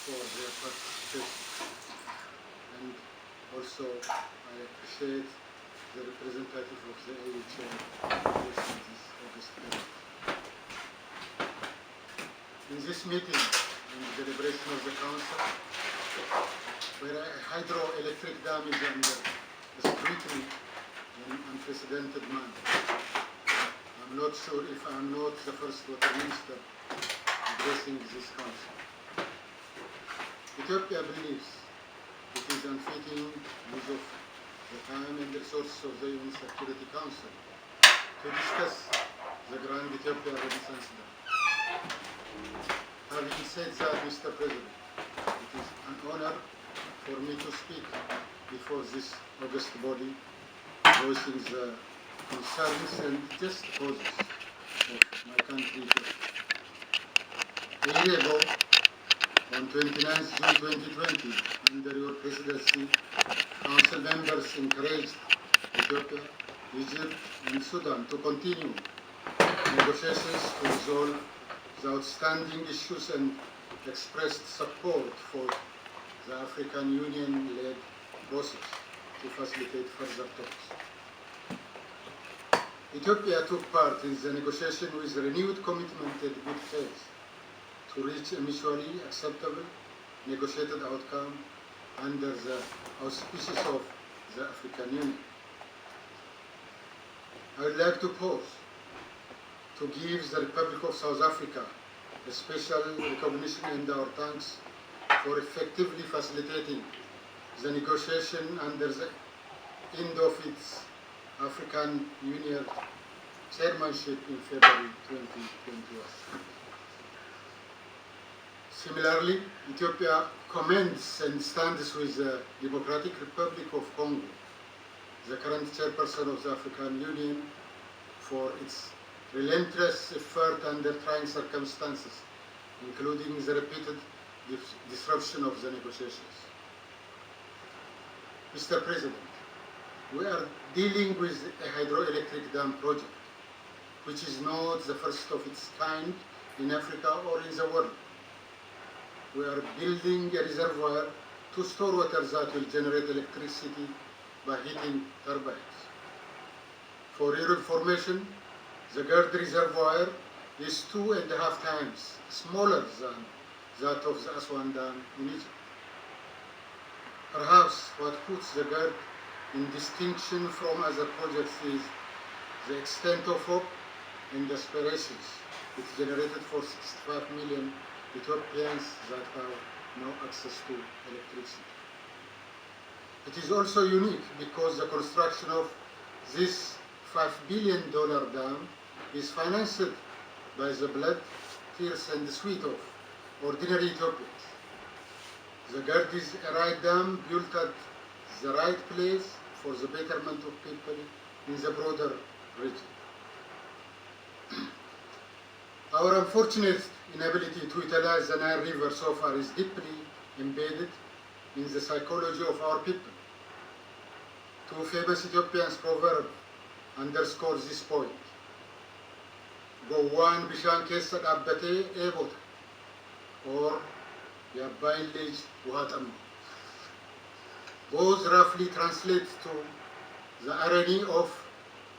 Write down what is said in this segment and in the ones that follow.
for their participation. And also, I appreciate the representative of the AHA hosting this August event. In this meeting, in the deliberation of the Council, where a hydroelectric dam is under scrutiny in an unprecedented manner, I'm not sure if I'm not the first water minister addressing this Council. Ethiopia believes it is unfitting use of the time and resources of the UN Security Council to discuss the Grand Ethiopia Renaissance Dam. Having said that, Mr. President, it is an honor for me to speak before this august body, voicing the concerns and just causes of my country. A year ago, on 29th June 2020, under your presidency, Council members encouraged Ethiopia, Egypt, and Sudan to continue negotiations to resolve the outstanding issues and expressed support for the African Union-led process to facilitate further talks. Ethiopia took part in the negotiation with renewed commitment and good faith to reach a mutually acceptable negotiated outcome under the auspices of the African Union. I would like to pause to give the Republic of South Africa a special recognition and our thanks for effectively facilitating the negotiation under the end of its African Union chairmanship in February 2021. Similarly, Ethiopia commends and stands with the Democratic Republic of Congo, the current chairperson of the African Union, for its relentless effort under trying circumstances, including the repeated disruption of the negotiations. Mr. President, we are dealing with a hydroelectric dam project, which is not the first of its kind in Africa or in the world. We are building a reservoir to store water that will generate electricity by heating turbines. For your information, the GERD reservoir is 2.5 times smaller than that of the Aswan Dam in Egypt. Perhaps what puts the GERD in distinction from other projects is the extent of hope and aspirations it generated for 65 million Ethiopians that have no access to electricity. It is also unique because the construction of this $5 billion dam is financed by the blood, tears, and sweat of ordinary Ethiopians. The GERD is a right dam built at the right place for the betterment of people in the broader region. Our unfortunate inability to utilize the Nile River so far is deeply embedded in the psychology of our people. Two famous Ethiopian proverbs underscore this point. Gowwan bishaan keessa dhaabbatee eebota, or Yabbayin lij wuha xamma. Both roughly translate to the irony of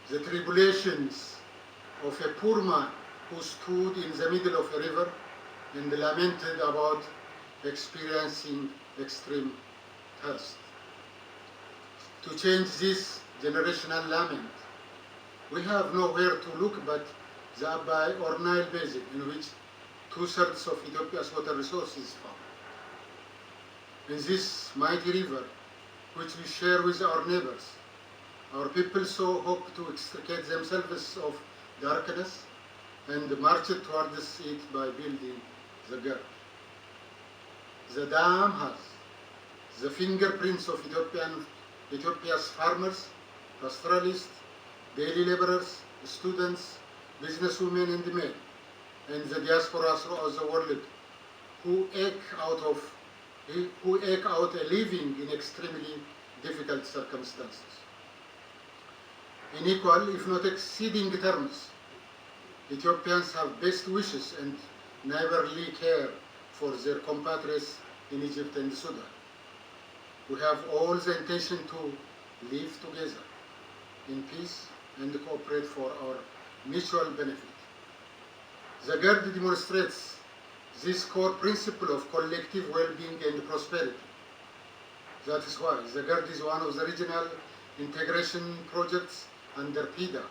the tribulations of a poor man who stood in the middle of a river and lamented about experiencing extreme thirst. To change this generational lament, we have nowhere to look but the Abai or Nile Basin, in which 2/3 of Ethiopia's water resources is found. In this mighty river, which we share with our neighbors, our people so hope to extricate themselves of darkness and march towards it by building the GERD. The dam has the fingerprints of Ethiopia's farmers, pastoralists, daily laborers, students, businesswomen and men, and the diaspora throughout the world who eke out a living in extremely difficult circumstances. In equal, if not exceeding terms, Ethiopians have best wishes and neighborly care for their compatriots in Egypt and Sudan. We have all the intention to live together in peace and cooperate for our mutual benefit. The GERD demonstrates this core principle of collective well-being and prosperity. That is why the GERD is one of the regional integration projects under PIDA,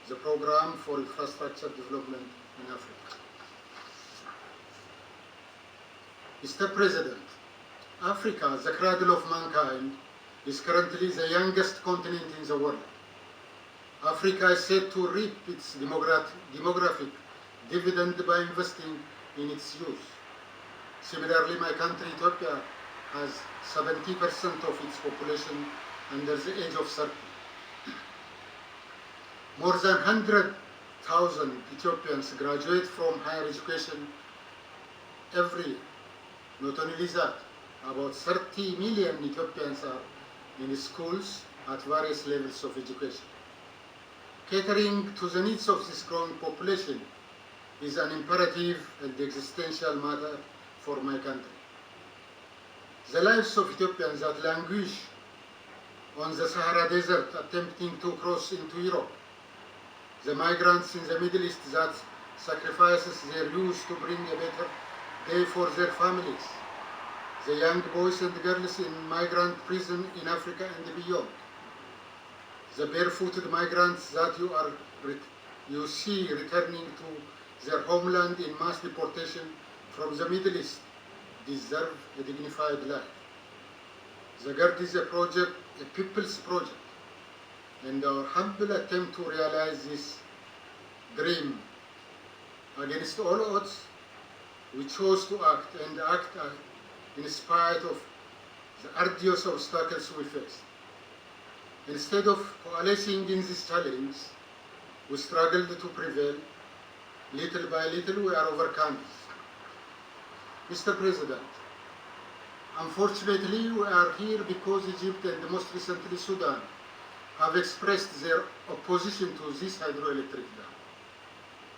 the Program for Infrastructure Development in Africa. Mr. President, Africa, the cradle of mankind, is currently the youngest continent in the world. Africa is set to reap its demographic dividend by investing in its youth. Similarly, my country, Ethiopia, has 70% of its population under the age of 30. More than 100,000 Ethiopians graduate from higher education every year. Not only that, about 30 million Ethiopians are in schools at various levels of education. Catering to the needs of this growing population is an imperative and existential matter for my country. The lives of Ethiopians that languish on the Sahara Desert attempting to cross into Europe, the migrants in the Middle East that sacrifices their youth to bring a better day for their families, the young boys and girls in migrant prison in Africa and beyond, the barefooted migrants that you see returning to their homeland in mass deportation from the Middle East deserve a dignified life. The GERD is a project, a people's project, and our humble attempt to realize this dream. Against all odds, we chose to act in spite of the arduous obstacles we faced. Instead of coalescing in this challenge, we struggled to prevail. Little by little, we are overcome. Mr. President, unfortunately, we are here because Egypt and most recently Sudan have expressed their opposition to this hydroelectric dam.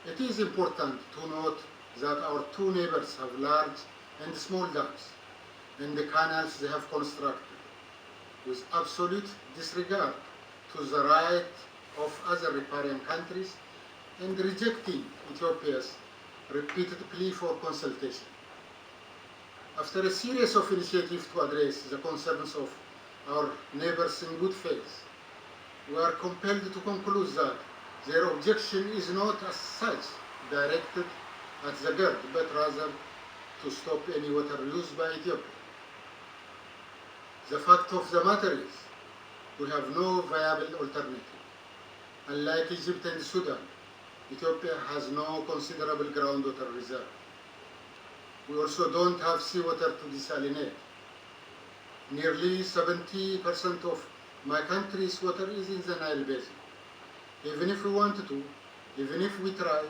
It is important to note that our two neighbors have large and small dams and the canals they have constructed, with absolute disregard to the right of other riparian countries and rejecting Ethiopia's repeated plea for consultation. After a series of initiatives to address the concerns of our neighbors in good faith, we are compelled to conclude that their objection is not as such directed at the GERD, but rather to stop any water use by Ethiopia. The fact of the matter is, we have no viable alternative. Unlike Egypt and Sudan, Ethiopia has no considerable groundwater reserve. We also don't have seawater to desalinate. Nearly 70% of my country's water is in the Nile Basin. Even if we wanted to, even if we try,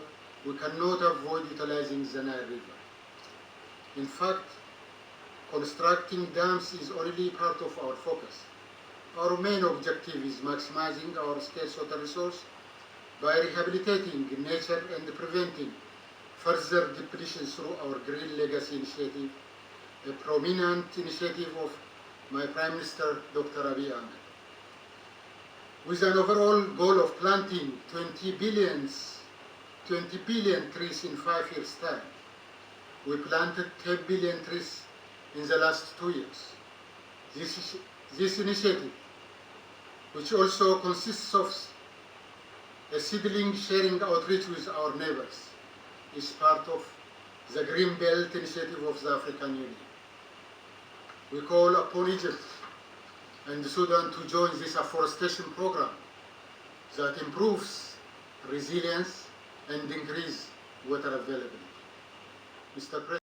we cannot avoid utilizing the Nile River. In fact, constructing dams is only part of our focus. Our main objective is maximizing our scarce water resource by rehabilitating nature and preventing further depletion through our Green Legacy Initiative, a prominent initiative of my Prime Minister, Dr. Abiy Ahmed. With an overall goal of planting 20 billion trees in 5 years' time, we planted 10 billion trees in the last 2 years. This initiative, which also consists of a seedling sharing outreach with our neighbors, is part of the Green Belt Initiative of the African Union. We call upon Egypt and Sudan to join this afforestation program that improves resilience and increases water availability. Mr. President.